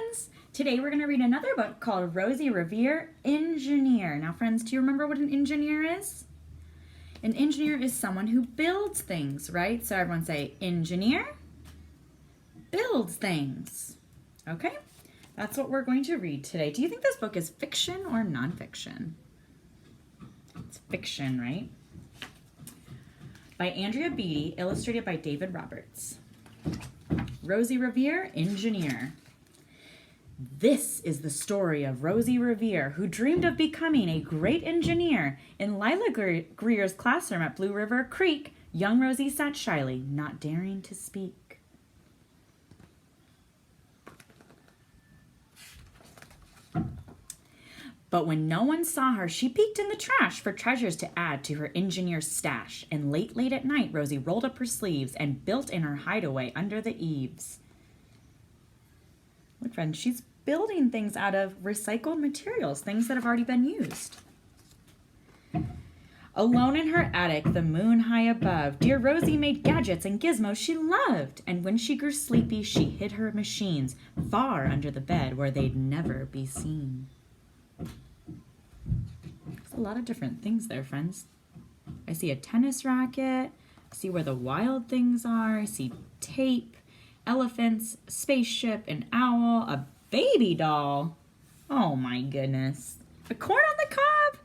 friends. Today we're going to read another book called Rosie, Revere, Engineer. Now, friends, do you remember what an engineer is? An engineer is someone who builds things, right? So everyone say, engineer builds things. Okay? That's what we're going to read today. Do you think this book is fiction or nonfiction? It's fiction, right? By Andrea Beatty, illustrated by David Roberts. Rosie Revere, Engineer. This is the story of Rosie Revere, who dreamed of becoming a great engineer. In Lila Greer's classroom at Blue River Creek, young Rosie sat shyly, not daring to speak. But when no one saw her, she peeked in the trash for treasures to add to her engineer's stash. And late at night, Rosie rolled up her sleeves and built in her hideaway under the eaves. Look, friends, she's building things out of recycled materials, things that have already been used. Alone in her attic, the moon high above, dear Rosie made gadgets and gizmos she loved. And when she grew sleepy, she hid her machines far under the bed where they'd never be seen. There's a lot of different things there, friends. I see a tennis racket. I see where the wild things are. I see tape, elephants, a spaceship, an owl, a baby doll. Oh my goodness. A corn on the cob?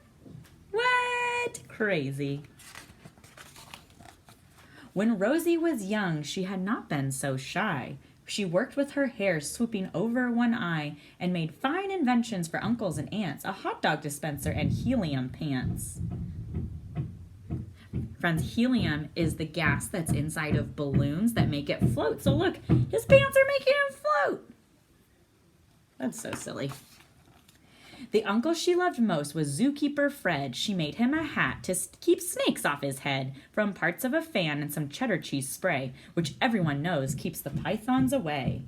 What? Crazy. When Rosie was young, she had not been so shy. She worked with her hair swooping over one eye and made fine inventions for uncles and aunts, a hot dog dispenser and helium pants. Friends, helium is the gas that's inside of balloons that make it float. So look, his pants are making him float. That's so silly. The uncle she loved most was zookeeper Fred. She made him a hat to keep snakes off his head from parts of a fan and some cheddar cheese spray, which everyone knows keeps the pythons away.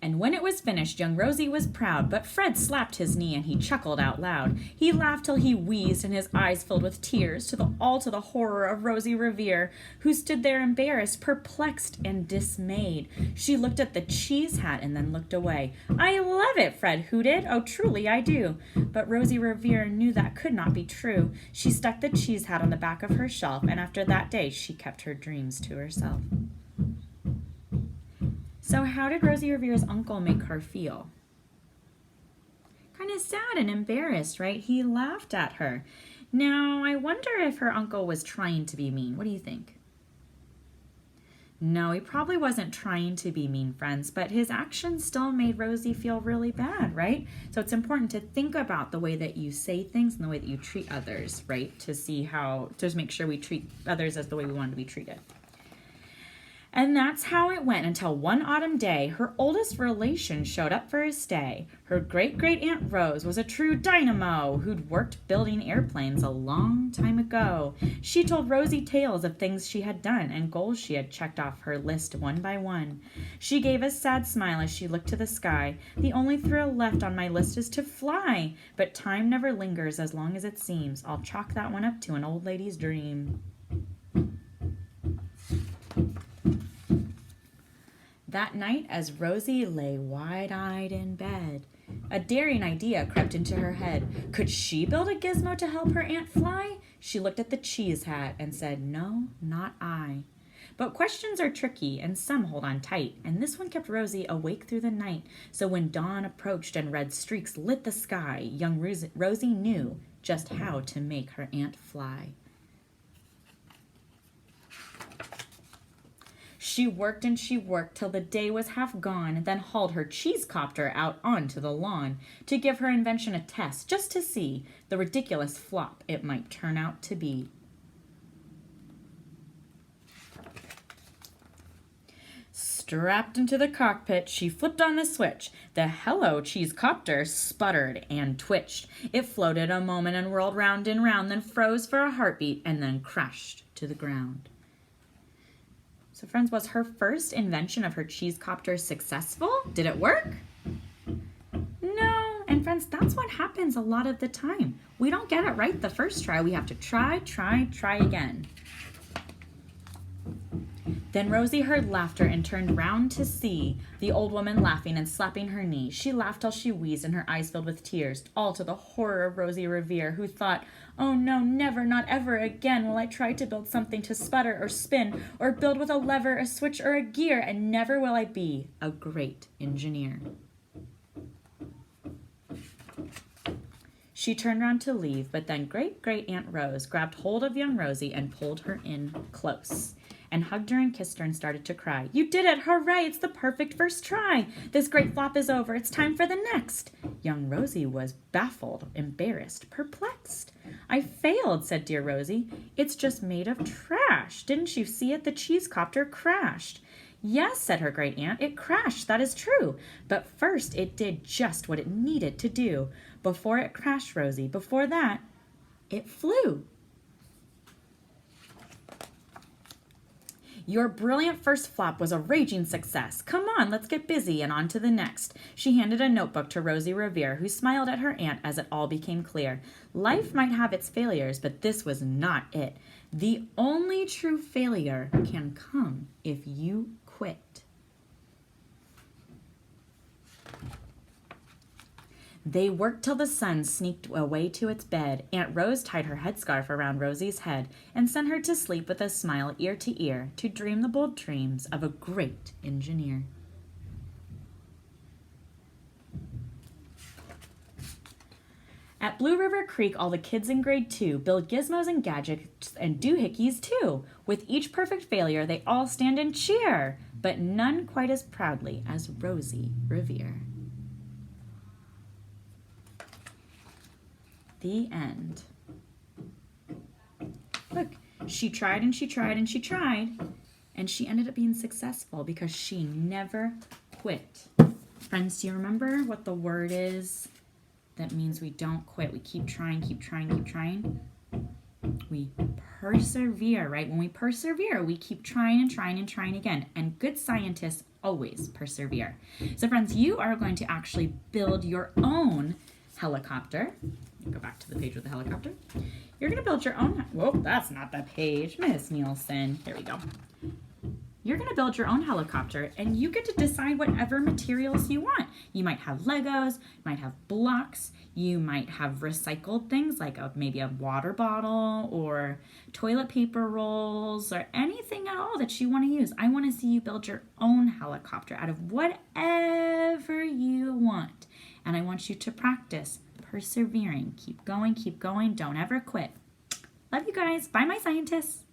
And when it was finished, young Rosie was proud, but Fred slapped his knee and he chuckled out loud. He laughed till he wheezed and his eyes filled with tears, all to the horror of Rosie Revere, who stood there embarrassed, perplexed, and dismayed. She looked at the cheese hat and then looked away. I love it, Fred hooted. Oh, truly I do. But Rosie Revere knew that could not be true. She stuck the cheese hat on the back of her shelf, and after that day, she kept her dreams to herself. So how did Rosie Revere's uncle make her feel? Kind of sad and embarrassed, right? He laughed at her. Now, I wonder if her uncle was trying to be mean. What do you think? No, he probably wasn't trying to be mean, friends, but his actions still made Rosie feel really bad, right? So it's important to think about the way that you say things and the way that you treat others, right? To make sure we treat others as the way we want to be treated. And that's how it went until one autumn day, her oldest relation showed up for a stay. Her great-great-aunt Rose was a true dynamo who'd worked building airplanes a long time ago. She told Rosie tales of things she had done and goals she had checked off her list one by one. She gave a sad smile as she looked to the sky. The only thrill left on my list is to fly, but time never lingers as long as it seems. I'll chalk that one up to an old lady's dream. That night, as Rosie lay wide-eyed in bed, a daring idea crept into her head. Could she build a gizmo to help her aunt fly? She looked at the cheese hat and said, no, not I. But questions are tricky, and some hold on tight, and this one kept Rosie awake through the night. So when dawn approached and red streaks lit the sky, young Rosie knew just how to make her aunt fly. She worked and she worked till the day was half gone, then hauled her cheese copter out onto the lawn to give her invention a test, just to see the ridiculous flop it might turn out to be. Strapped into the cockpit, she flipped on the switch. The Hello Cheese Copter sputtered and twitched. It floated a moment and whirled round and round, then froze for a heartbeat, and then crashed to the ground. So friends, was her first invention of her cheese copter successful? Did it work? No. And friends, that's what happens a lot of the time. We don't get it right the first try. We have to try again. Then Rosie heard laughter and turned round to see the old woman laughing and slapping her knee. She laughed till she wheezed and her eyes filled with tears, all to the horror of Rosie Revere, who thought, "Oh no, never, not ever again will I try to build something to sputter or spin, or build with a lever, a switch, or a gear, and never will I be a great engineer." She turned round to leave, but then Great-Great-Aunt Rose grabbed hold of young Rosie and pulled her in close, and hugged her and kissed her and started to cry. "You did it! Hooray! It's the perfect first try! This great flop is over. It's time for the next." Young Rosie was baffled, embarrassed, perplexed. "I failed," said dear Rosie. "It's just made of trash. Didn't you see it? The cheese copter crashed." "Yes," said her great aunt, "it crashed, that is true. But first it did just what it needed to do. Before it crashed, Rosie, before that, it flew." "Your brilliant first flop was a raging success. Come on, let's get busy and on to the next." She handed a notebook to Rosie Revere, who smiled at her aunt as it all became clear. Life might have its failures, but this was not it. The only true failure can come if you quit. They worked till the sun sneaked away to its bed. Aunt Rose tied her headscarf around Rosie's head and sent her to sleep with a smile ear to ear, to dream the bold dreams of a great engineer. At Blue River Creek, all the kids in grade 2 build gizmos and gadgets and doohickeys too. With each perfect failure, they all stand and cheer, but none quite as proudly as Rosie Revere. The end. Look, she tried and she tried and she tried, and she ended up being successful because she never quit. Friends, do you remember what the word is that means we don't quit? We keep trying, keep trying, keep trying. We persevere, right? When we persevere, we keep trying and trying and trying again. And good scientists always persevere. So friends, you are going to actually build your own helicopter. Go back to the page with the helicopter. You're going to build your own. Whoa, that's not the page. Miss Nielsen. There we go. You're going to build your own helicopter, and you get to decide whatever materials you want. You might have Legos, you might have blocks, you might have recycled things like maybe a water bottle or toilet paper rolls or anything at all that you want to use. I want to see you build your own helicopter out of whatever you want. And I want you to practice persevering. Keep going, don't ever quit. Love you guys. Bye, my scientists.